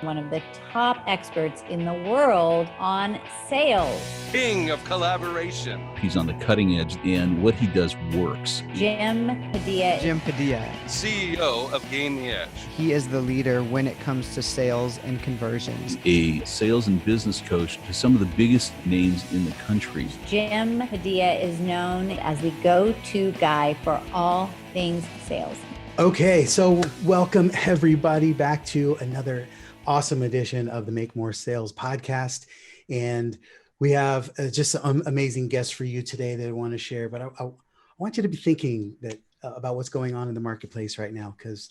one of the top experts in the world on sales. King of collaboration. He's on the cutting edge, and what he does works. Jim Padilla. CEO of Gain the Edge. He is the leader when it comes to sales and conversions. A sales and business coach to some of the biggest names in the country. Jim Padilla is known as the go-to guy for all things sales. Okay, so welcome everybody back to another awesome edition of the Make More Sales podcast. And we have just some amazing guests for you today that I want to share. But I want you to be thinking that about what's going on in the marketplace right now, because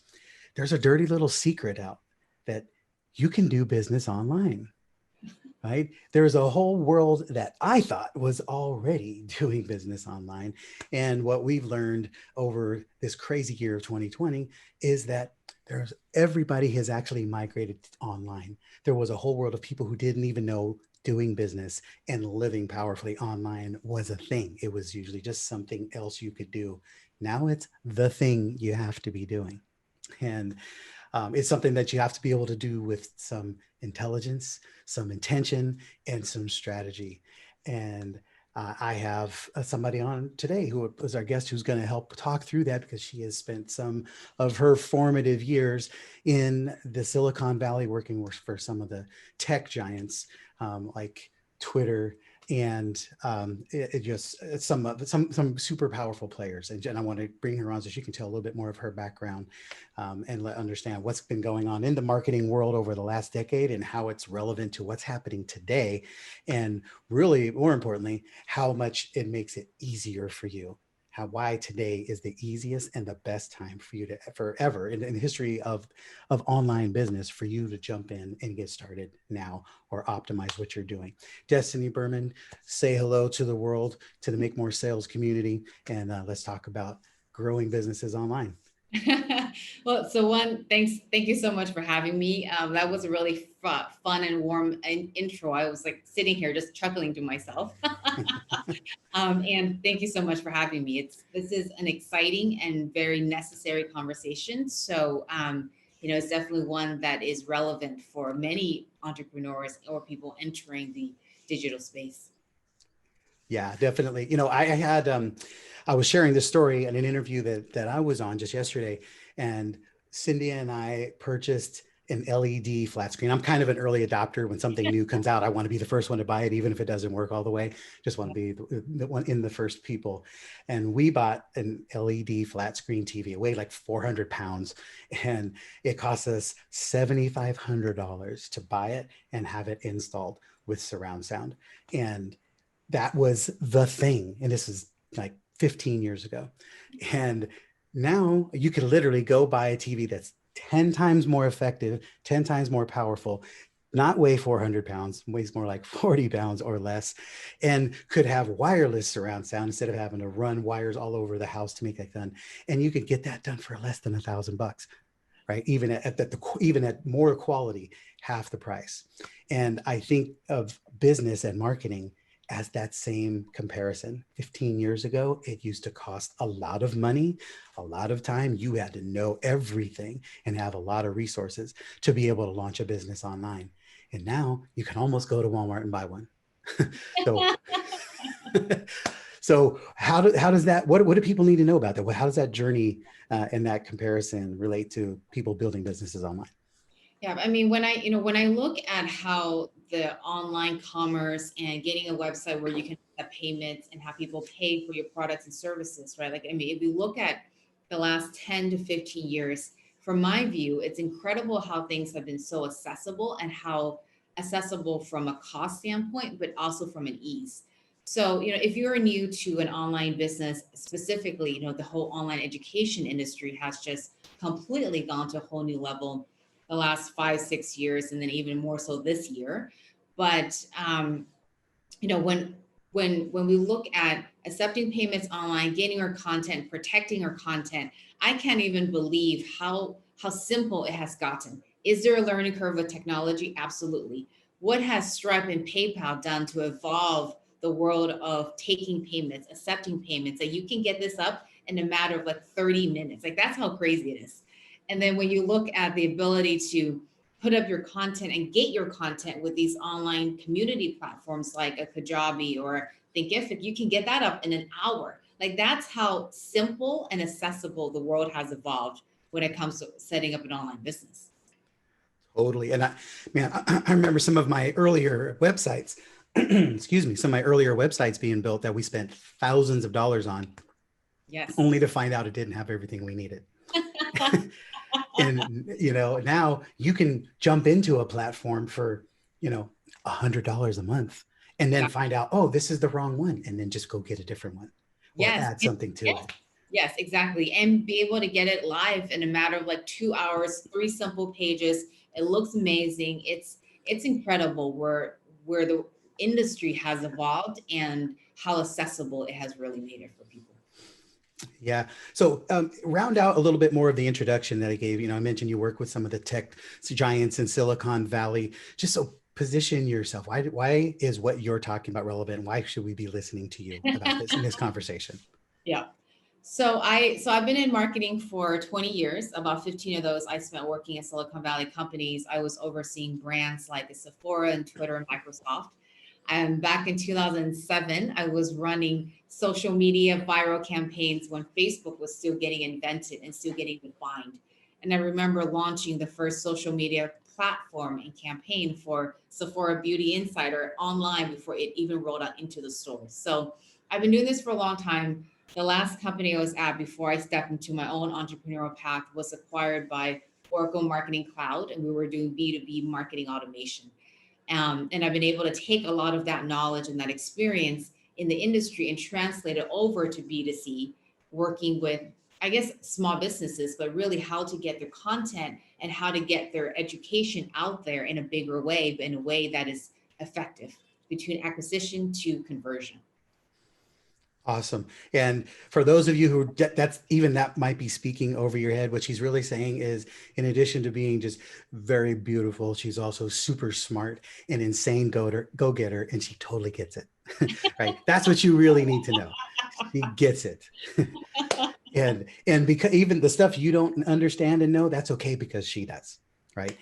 there's a dirty little secret out that you can do business online. Right? There's a whole world that I thought was already doing business online. And what we've learned over this crazy year of 2020 is that everybody has actually migrated online. There was a whole world of people who didn't even know doing business and living powerfully online was a thing. It was usually just something else you could do. Now it's the thing you have to be doing. And it's something that you have to be able to do with some intelligence, some intention, and some strategy. And I have somebody on today who was our guest who's going to help talk through that, because she has spent some of her formative years in the Silicon Valley working for some of the tech giants like Twitter and some super powerful players. And I want to bring her on so she can tell a little bit more of her background and understand what's been going on in the marketing world over the last decade and how it's relevant to what's happening today. And really, more importantly, how much it makes it easier for you. Why today is the easiest and the best time for you to forever in the history of online business for you to jump in and get started now or optimize what you're doing. Destinee Berman, say hello to the world, to the Make More Sales community, and let's talk about growing businesses online. Well, so thank you so much for having me. That was a really fun and warm intro. I was like sitting here just chuckling to myself. And thank you so much for having me. This is an exciting and very necessary conversation. So, it's definitely one that is relevant for many entrepreneurs or people entering the digital space. Yeah, definitely. I was sharing this story in an interview that I was on just yesterday, and Cindy and I purchased an LED flat screen. I'm kind of an early adopter. When something new comes out, I want to be the first one to buy it, even if it doesn't work all the way. Just want to be the one in the first people. And we bought an LED flat screen TV. It weighed like 400 pounds, and it cost us $7,500 to buy it and have it installed with surround sound. And that was the thing. And this is like 15 years ago. And now you can literally go buy a TV that's 10 times more effective, 10 times more powerful, not weigh 400 pounds, weighs more like 40 pounds or less, and could have wireless surround sound instead of having to run wires all over the house to make that done. And you could get that done for less than $1,000, right? Even at more quality, half the price. And I think of business and marketing as that same comparison. 15 years ago, it used to cost a lot of money, a lot of time. You had to know everything and have a lot of resources to be able to launch a business online. And now you can almost go to Walmart and buy one. So how does that, what do people need to know about that? How does that journey and that comparison relate to people building businesses online? Yeah, I mean, when I look at how the online commerce and getting a website where you can have payments and have people pay for your products and services, right? Like, I mean, if we look at the last 10 to 15 years, from my view, it's incredible how things have been so accessible, and how accessible from a cost standpoint, but also from an ease. So, if you're new to an online business specifically, the whole online education industry has just completely gone to a whole new level the last 5-6 years, and then even more so this year. But when we look at accepting payments online, getting our content, protecting our content, I can't even believe how simple it has gotten. Is there a learning curve with technology? Absolutely. What has Stripe and PayPal done to evolve the world of taking payments, accepting payments, that you can get this up in a matter of like 30 minutes? Like, that's how crazy it is. And then when you look at the ability to put up your content and get your content with these online community platforms like a Kajabi or Thinkific, you can get that up in an hour. Like that's how simple and accessible the world has evolved when it comes to setting up an online business. Totally. And I remember some of my earlier websites, excuse me, some of my earlier websites being built that we spent thousands of dollars on, Yes. only to find out it didn't have everything we needed. And, now you can jump into a platform for, $100 a month and then find out, oh, this is the wrong one. And then just go get a different one or add something to it. Yes, exactly. And be able to get it live in a matter of like 2 hours, 3 simple pages. It looks amazing. It's incredible where the industry has evolved and how accessible it has really made it for people. Yeah. So round out a little bit more of the introduction that I gave. I mentioned you work with some of the tech giants in Silicon Valley. Just so position yourself. Why is what you're talking about relevant? Why should we be listening to you about this in this conversation? Yeah. So I've been in marketing for 20 years. About 15 of those I spent working at Silicon Valley companies. I was overseeing brands like Sephora and Twitter and Microsoft. And back in 2007, I was running social media viral campaigns when Facebook was still getting invented and still getting defined. And I remember launching the first social media platform and campaign for Sephora Beauty Insider online before it even rolled out into the stores. So I've been doing this for a long time. The last company I was at before I stepped into my own entrepreneurial path was acquired by Oracle Marketing Cloud, and we were doing B2B marketing automation. And I've been able to take a lot of that knowledge and that experience in the industry and translate it over to B2C, working with, I guess, small businesses, but really how to get their content and how to get their education out there in a bigger way, but in a way that is effective between acquisition to conversion. Awesome. And for those of you who that might be speaking over your head, what she's really saying is, in addition to being just very beautiful, she's also super smart and insane go-getter, and she totally gets it. Right? That's what you really need to know. She gets it. and because even the stuff you don't understand and know, that's okay because she does. Right?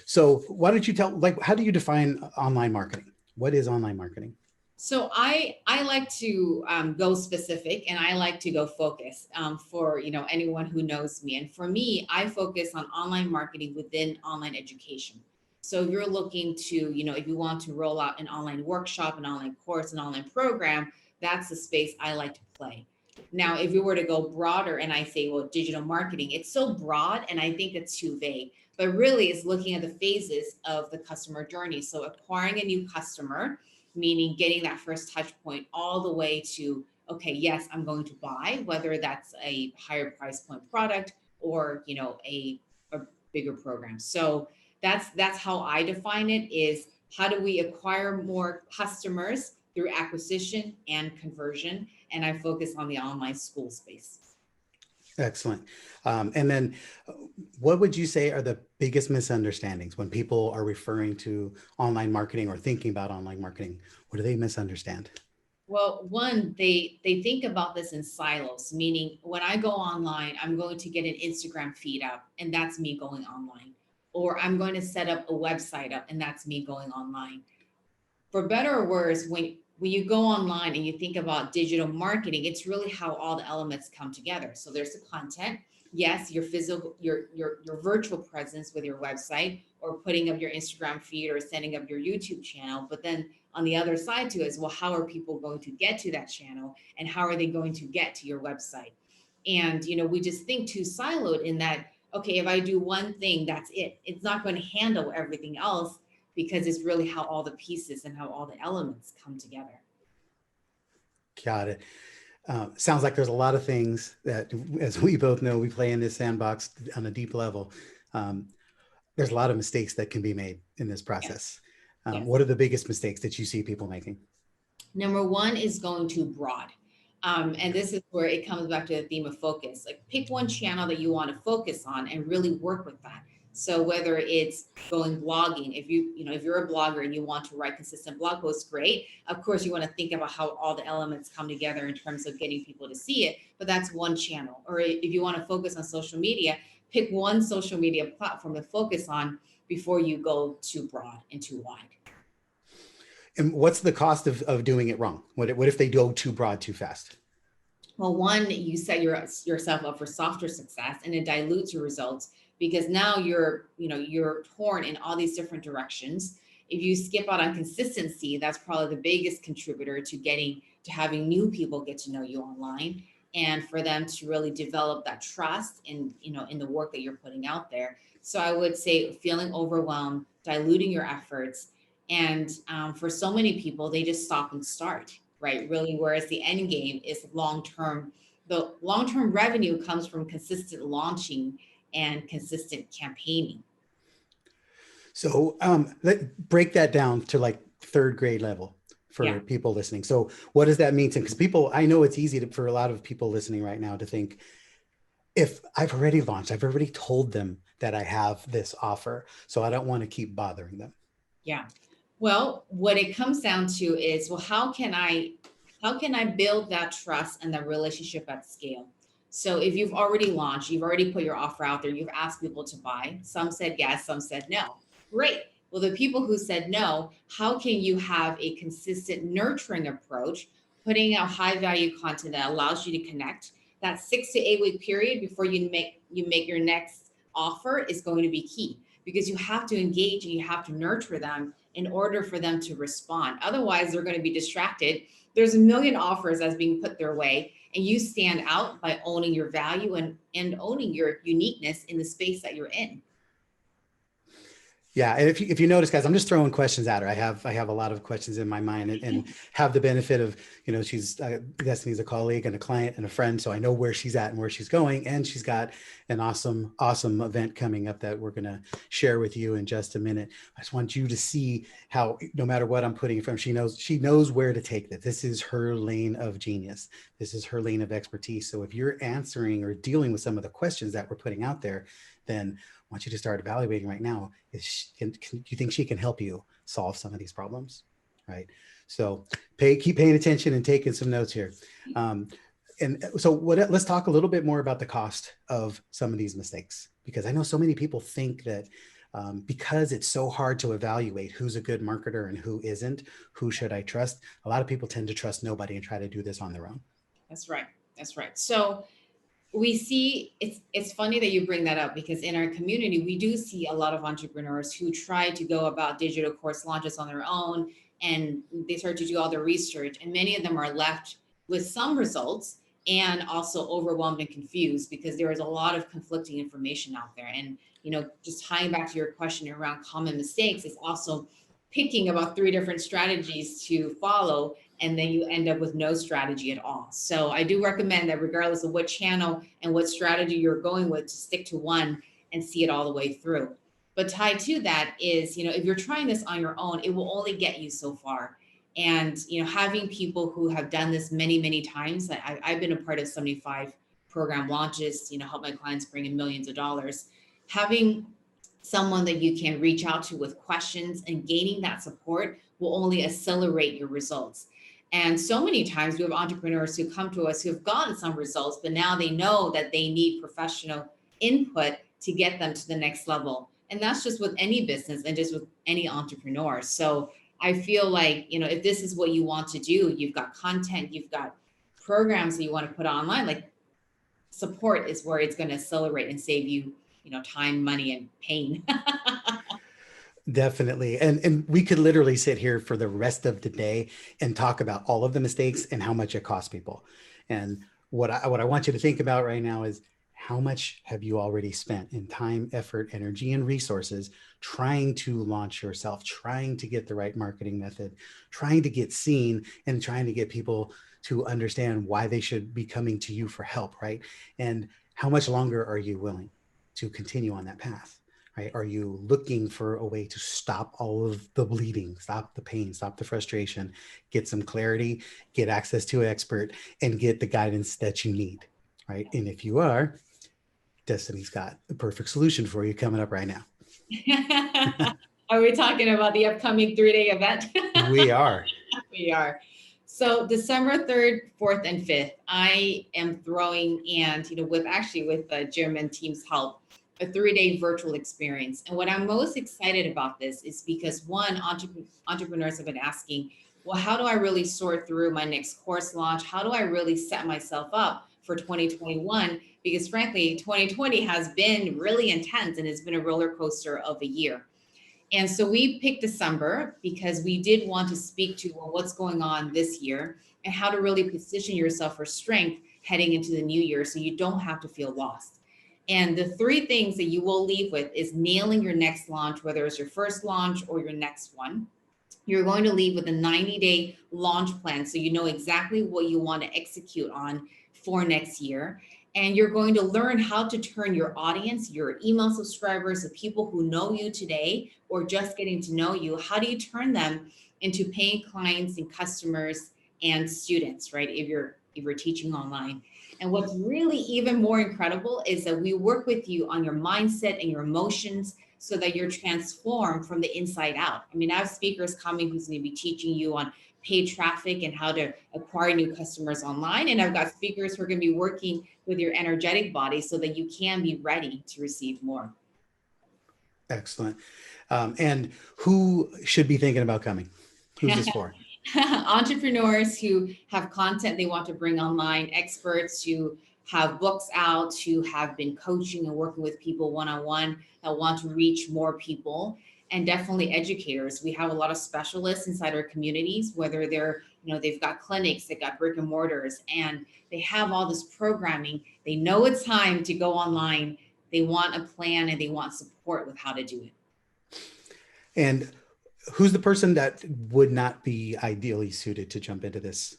So why don't you how do you define online marketing? What is online marketing? So I like to go specific, and I like to go focus for anyone who knows me. And for me, I focus on online marketing within online education. So if you're looking to, if you want to roll out an online workshop, an online course, an online program, that's the space I like to play. Now, if you were to go broader and I say, well, digital marketing, it's so broad and I think it's too vague, but really it's looking at the phases of the customer journey. So acquiring a new customer, meaning getting that first touch point all the way to, okay, yes, I'm going to buy, whether that's a higher price point product or, a bigger program. So that's how I define it, is how do we acquire more customers through acquisition and conversion? And I focus on the online school space. Excellent. And then what would you say are the biggest misunderstandings when people are referring to online marketing or thinking about online marketing? What do they misunderstand? Well, one, they think about this in silos, meaning when I go online, I'm going to get an Instagram feed up and that's me going online. Or I'm going to set up a website up and that's me going online. For better or worse, when you go online and you think about digital marketing, it's really how all the elements come together. So there's the content. Yes, your physical, your virtual presence with your website or putting up your Instagram feed or setting up your YouTube channel. But then on the other side to it is, well, how are people going to get to that channel and how are they going to get to your website? And, we just think too siloed in that, okay, if I do one thing, that's it. It's not going to handle everything else, because it's really how all the pieces and how all the elements come together. Got it. Sounds like there's a lot of things that, as we both know, we play in this sandbox on a deep level. There's a lot of mistakes that can be made in this process. Yes. What are the biggest mistakes that you see people making? Number one is going too broad. And this is where it comes back to the theme of focus. Like, pick one channel that you want to focus on and really work with that. So whether it's going blogging, if you're a blogger and you want to write consistent blog posts, great. Of course, you want to think about how all the elements come together in terms of getting people to see it, but that's one channel. Or if you want to focus on social media, pick one social media platform to focus on before you go too broad and too wide. And what's the cost of doing it wrong? What if they go too broad too fast? Well, one, you set yourself up for softer success, and it dilutes your results because now you're torn in all these different directions. If you skip out on consistency, that's probably the biggest contributor to having new people get to know you online, and for them to really develop that trust in the work that you're putting out there. So I would say feeling overwhelmed, diluting your efforts, and for so many people, they just stop and start, right? Really, whereas the end game is long term. The long term revenue comes from consistent launching and consistent campaigning. So let break that down to like third grade level for Yeah. people listening. So what does that mean to? Because people, I know it's easy for a lot of people listening right now to think, if I've already launched, I've already told them that I have this offer, so I don't want to keep bothering them. Yeah. Well, what it comes down to is, well, how can I build that trust and that relationship at scale? So if you've already launched, you've already put your offer out there, you've asked people to buy, some said yes, some said no. Great. Well, the people who said no, how can you have a consistent nurturing approach, putting out high value content that allows you to connect? That 6 to 8 week period before you make your next offer is going to be key, because you have to engage and you have to nurture them in order for them to respond. Otherwise, they're going to be distracted. There's a million offers that's being put their way, and you stand out by owning your value and owning your uniqueness in the space that you're in. Yeah, and if you notice, guys, I'm just throwing questions at her. I have a lot of questions in my mind, and have the benefit of, she's Destinee's a colleague and a client and a friend, so I know where she's at and where she's going, and she's got an awesome event coming up that we're going to share with you in just a minute. I just want you to see how, no matter what I'm putting in front, she knows where to take this. This is her lane of genius. This is her lane of expertise. So if you're answering or dealing with some of the questions that we're putting out there, then I want you to start evaluating right now. Do you think she can help you solve some of these problems? Right. So keep paying attention and taking some notes here. And so let's talk a little bit more about the cost of some of these mistakes, because I know so many people think that because it's so hard to evaluate who's a good marketer and who isn't, who should I trust? A lot of people tend to trust nobody and try to do this on their own. That's right. That's right. So we see, it's funny that you bring that up, because in our community, we do see a lot of entrepreneurs who try to go about digital course launches on their own, and they start to do all the research, and many of them are left with some results and also overwhelmed and confused because there is a lot of conflicting information out there. And just tying back to your question around common mistakes, is also picking about 3 different strategies to follow, and then you end up with no strategy at all. So I do recommend that regardless of what channel and what strategy you're going with, to stick to one and see it all the way through. But tied to that is, if you're trying this on your own, it will only get you so far. And, having people who have done this many, many times, I've been a part of 75 program launches, help my clients bring in millions of dollars. Having someone that you can reach out to with questions and gaining that support will only accelerate your results. And so many times we have entrepreneurs who come to us who have gotten some results, but now they know that they need professional input to get them to the next level. And that's just with any business and just with any entrepreneur. So I feel like, if this is what you want to do, you've got content, you've got programs that you want to put online, like, support is where it's going to accelerate and save you, time, money, and pain. Definitely. And we could literally sit here for the rest of the day and talk about all of the mistakes and how much it costs people. And what I want you to think about right now is, how much have you already spent in time, effort, energy, and resources trying to launch yourself, trying to get the right marketing method, trying to get seen, and trying to get people to understand why they should be coming to you for help, right? And how much longer are you willing to continue on that path? Right? Are you looking for a way to stop all of the bleeding, stop the pain, stop the frustration, get some clarity, get access to an expert, and get the guidance that you need, right? And if you are, Destinee's got the perfect solution for you coming up right now. Are we talking about the upcoming 3-day event? We are. We are. So December 3rd, 4th, and 5th, I am throwing, and with Jim and team's help, a 3-day virtual experience. And what I'm most excited about this is because one, entrepreneurs have been asking, well, how do I really sort through my next course launch? How do I really set myself up for 2021? Because frankly, 2020 has been really intense and it's been a roller coaster of a year. And so we picked December because we did want to speak to, well, what's going on this year and how to really position yourself for strength heading into the new year so you don't have to feel lost. And the 3 things that you will leave with is nailing your next launch, whether it's your first launch or your next one. You're going to leave with a 90-day launch plan so you know exactly what you want to execute on for next year. And you're going to learn how to turn your audience, your email subscribers, the people who know you today or just getting to know you, how do you turn them into paying clients and customers and students, right? If you're teaching online. And what's really even more incredible is that we work with you on your mindset and your emotions so that you're transformed from the inside out. I mean, I have speakers coming who's going to be teaching you on paid traffic and how to acquire new customers online. And I've got speakers who are going to be working with your energetic body so that you can be ready to receive more. Excellent. And who should be thinking about coming? Who's this for? Entrepreneurs who have content they want to bring online, experts who have books out, who have been coaching and working with people one-on-one that want to reach more people, and definitely educators. We have a lot of specialists inside our communities, whether they're, they've got clinics, they've got brick and mortars, and they have all this programming. They know it's time to go online. They want a plan and they want support with how to do it. And who's the person that would not be ideally suited to jump into this?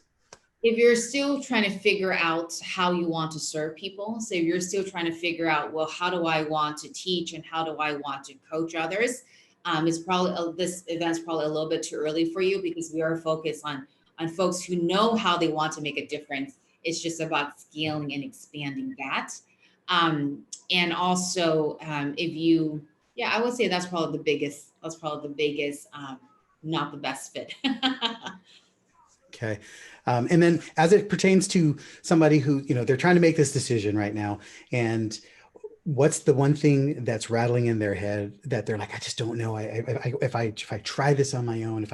If you're still trying to figure out how you want to serve people, so if you're still trying to figure out, well, how do I want to teach and how do I want to coach others? It's probably this event's probably a little bit too early for you because we are focused on folks who know how they want to make a difference. It's just about scaling and expanding that. And also, if you, I would say that's probably the biggest. That's probably the biggest. Not the best fit. Okay. And then as it pertains to somebody who, they're trying to make this decision right now, and what's the one thing that's rattling in their head that they're like, I just don't know. If I try this on my own, if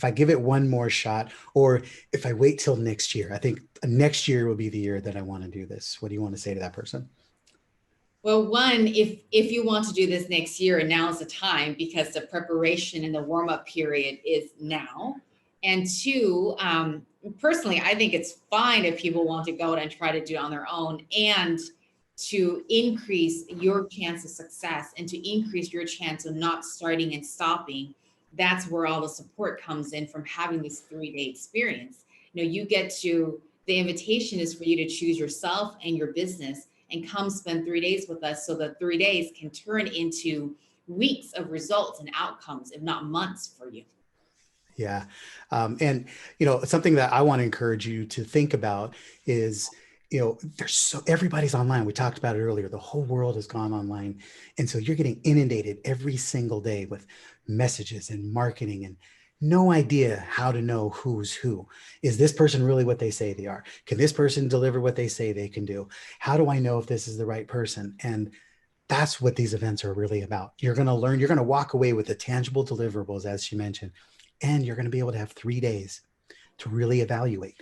I give it one more shot, or if I wait till next year, I think next year will be the year that I want to do this. What do you want to say to that person? Well, one, if you want to do this next year, and now is the time because the preparation and the warm-up period is now. And 2, personally, I think it's fine if people want to go and try to do it on their own, and to increase your chance of success and to increase your chance of not starting and stopping. That's where all the support comes in from having this 3-day experience. You get to, the invitation is for you to choose yourself and your business and come spend 3 days with us so that 3 days can turn into weeks of results and outcomes, if not months for you. Yeah. And, something that I want to encourage you to think about is, everybody's online. We talked about it earlier. The whole world has gone online. And so you're getting inundated every single day with messages and marketing and no idea how to know who's who. Is this person really what they say they are? Can this person deliver what they say they can do? How do I know if this is the right person? And that's what these events are really about. You're going to learn, you're going to walk away with the tangible deliverables, as she mentioned, and you're going to be able to have 3 days to really evaluate.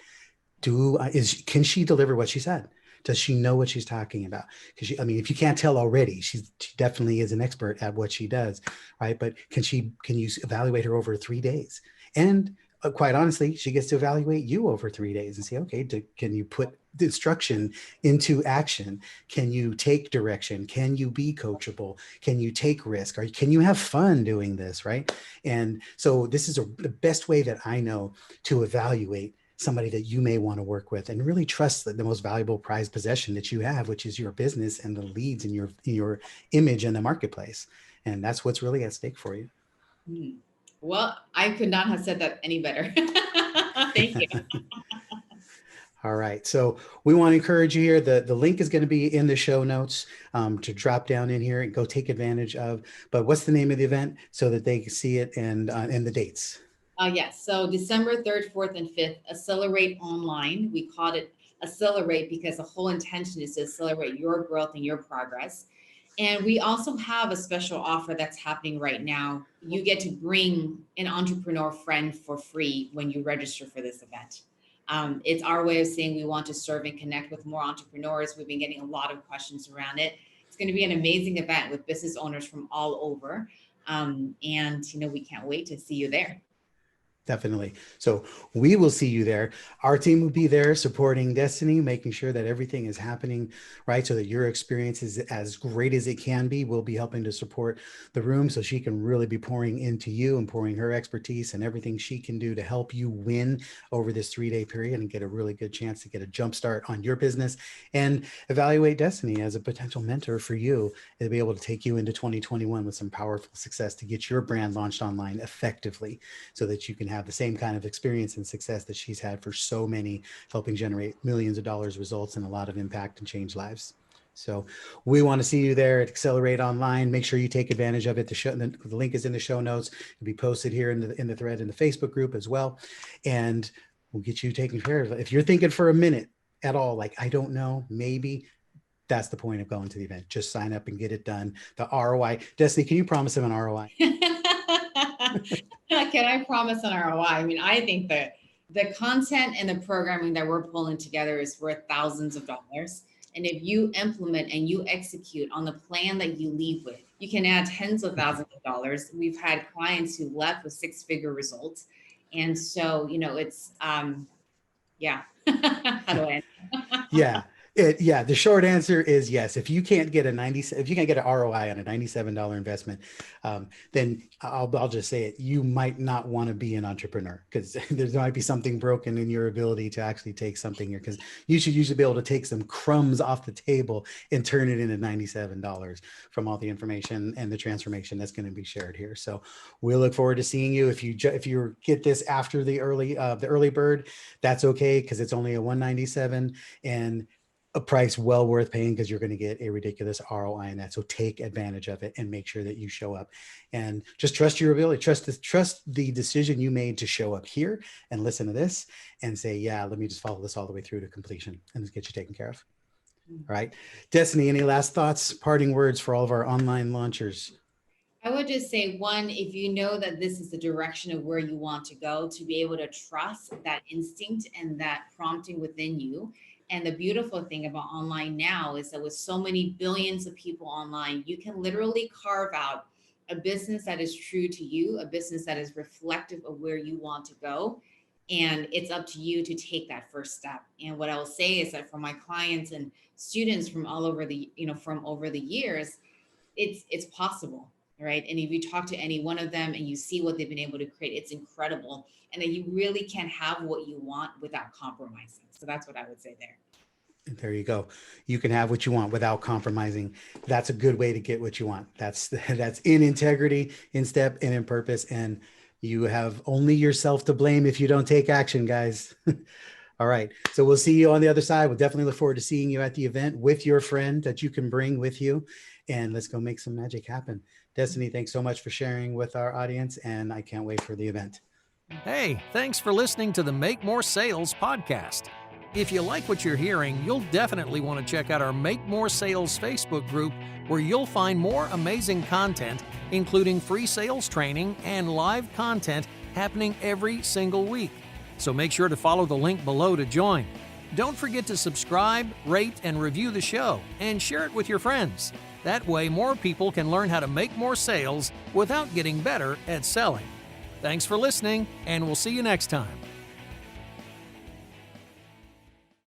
Can she deliver what she said? Does she know what she's talking about? Because if you can't tell already, she definitely is an expert at what she does, right? But can you evaluate her over 3 days? And quite honestly, she gets to evaluate you over 3 days and say, okay, can you put the instruction into action? Can you take direction? Can you be coachable? Can you take risk? Or can you have fun doing this, right? And so this is the best way that I know to evaluate somebody that you may want to work with and really trust the most valuable prized possession that you have, which is your business and the leads in your image in the marketplace. And that's what's really at stake for you. Well, I could not have said that any better. Thank you. All right. So we want to encourage you here. The link is going to be in the show notes to drop down in here and go take advantage of. But what's the name of the event so that they can see it and the dates? Yes. So December 3rd, 4th, and 5th, Accelerate Online. We called it Accelerate because the whole intention is to accelerate your growth and your progress. And we also have a special offer that's happening right now. You get to bring an entrepreneur friend for free when you register for this event. It's our way of saying we want to serve and connect with more entrepreneurs. We've been getting a lot of questions around it. It's going to be an amazing event with business owners from all over. And we can't wait to see you there. Definitely. So we will see you there. Our team will be there supporting Destinee, making sure that everything is happening right so that your experience is as great as it can be. We'll be helping to support the room so she can really be pouring into you and pouring her expertise and everything she can do to help you win over this 3-day period and get a really good chance to get a jump start on your business and evaluate Destinee as a potential mentor for you to be able to take you into 2021 with some powerful success to get your brand launched online effectively so that you can have the same kind of experience and success that she's had for so many, helping generate millions of dollars results and a lot of impact and change lives. So we want to see you there at Accelerate Online. Make sure you take advantage of it. The link is in the show notes. It'll be posted here in the thread in the Facebook group as well. And we'll get you taken care of. If you're thinking for a minute at all, like, I don't know, maybe, that's the point of going to the event. Just sign up and get it done. The ROI. Destinee, can you promise them an ROI? Can I promise an ROI? I mean, I think that the content and the programming that we're pulling together is worth thousands of dollars. And if you implement and you execute on the plan that you leave with, you can add tens of thousands of dollars. We've had clients who left with 6-figure results. And so, it's, yeah. How do I? Yeah. The short answer is yes. If you can't get an ROI on a $97 investment, then I'll just say it. You might not want to be an entrepreneur because there might be something broken in your ability to actually take something here. Because you should usually be able to take some crumbs off the table and turn it into $97 from all the information and the transformation that's going to be shared here. So we'll look forward to seeing you. If you get this after the early bird, that's okay because it's only a $197 and a price well worth paying because you're going to get a ridiculous ROI in that. So take advantage of it and make sure that you show up and just trust your ability, trust the decision you made to show up here and listen to this and say, yeah, let me just follow this all the way through to completion and get you taken care of. All right. Destinee, any last thoughts, parting words for all of our online launchers? I would just say, one, if you know that this is the direction of where you want to go, to be able to trust that instinct and that prompting within you. And the beautiful thing about online now is that with so many billions of people online, you can literally carve out a business that is true to you, a business that is reflective of where you want to go. And it's up to you to take that first step. And what I will say is that for my clients and students from all over the, from over the years, it's possible, right? And if you talk to any one of them and you see what they've been able to create, it's incredible. And that you really can have what you want without compromising. So that's what I would say there. There you go. You can have what you want without compromising. That's a good way to get what you want. That's in integrity, in step, and in purpose. And you have only yourself to blame if you don't take action, guys. All right. So we'll see you on the other side. We'll definitely look forward to seeing you at the event with your friend that you can bring with you. And let's go make some magic happen. Destinee, thanks so much for sharing with our audience. And I can't wait for the event. Hey, thanks for listening to the Make More Sales podcast. If you like what you're hearing, you'll definitely want to check out our Make More Sales Facebook group, where you'll find more amazing content, including free sales training and live content happening every single week. So make sure to follow the link below to join. Don't forget to subscribe, rate, and review the show, and share it with your friends. That way, more people can learn how to make more sales without getting better at selling. Thanks for listening, and we'll see you next time.